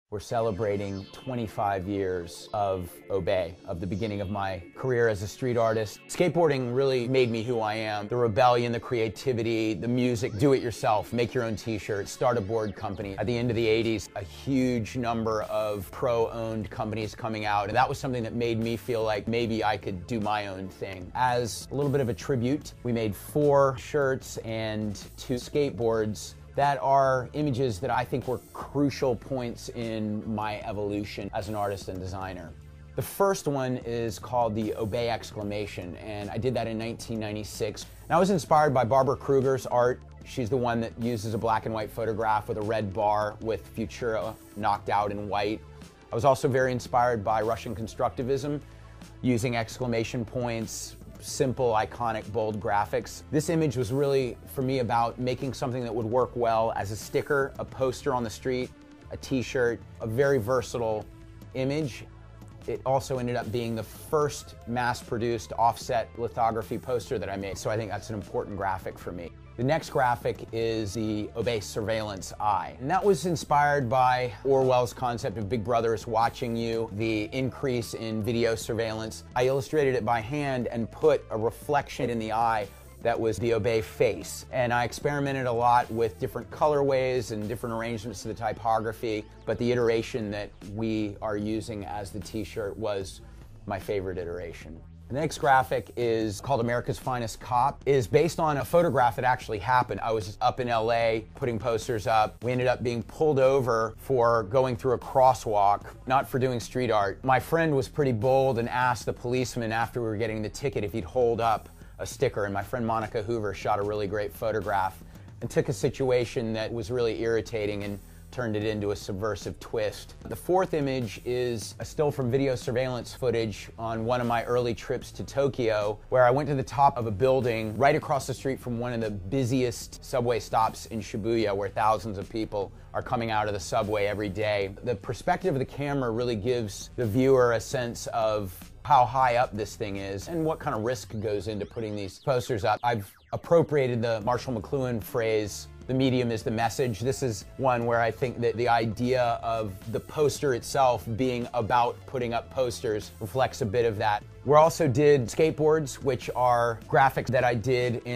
We're celebrating 25 years of Obey, of the beginning of my career as a street artist. Skateboarding really made me who I am. The rebellion, the creativity, the music, do it yourself, make your own t-shirts, start a board company. At the end of the 80s, a huge number of pro-owned companies coming out, and that was something that made me feel like maybe I could do my own thing. As a little bit of a tribute, we made 4 shirts and 2 skateboards that are images that I think were crucial points in my evolution as an artist and designer. The first one is called the Obey exclamation, and I did that in 1996. And I was inspired by Barbara Kruger's art. She's the one that uses a black and white photograph with a red bar with Futura knocked out in white. I was also very inspired by Russian constructivism, using exclamation points, simple, iconic, bold graphics. This image was really, for me, about making something that would work well as a sticker, a poster on the street, a t-shirt, a very versatile image. It also ended up being the first mass-produced offset lithography poster that I made, so I think that's an important graphic for me. The next graphic is the Obey surveillance eye. And that was inspired by Orwell's concept of Big Brother is watching you, the increase in video surveillance. I illustrated it by hand and put a reflection in the eye that was the Obey face. And I experimented a lot with different colorways and different arrangements to the typography, but the iteration that we are using as the t-shirt was my favorite iteration. The next graphic is called America's Finest Cop. It is based on a photograph that actually happened. I was up in LA putting posters up. We ended up being pulled over for going through a crosswalk, not for doing street art. My friend was pretty bold and asked the policeman after we were getting the ticket if he'd hold up a sticker, and my friend Monica Hoover shot a really great photograph and took a situation that was really irritating and turned it into a subversive twist. The fourth image is a still from video surveillance footage on one of my early trips to Tokyo, where I went to the top of a building right across the street from one of the busiest subway stops in Shibuya, where thousands of people are coming out of the subway every day. The perspective of the camera really gives the viewer a sense of how high up this thing is and what kind of risk goes into putting these posters up. I've appropriated the Marshall McLuhan phrase, the medium is the message. This is one where I think that the idea of the poster itself being about putting up posters reflects a bit of that. We also did skateboards, which are graphics that I did in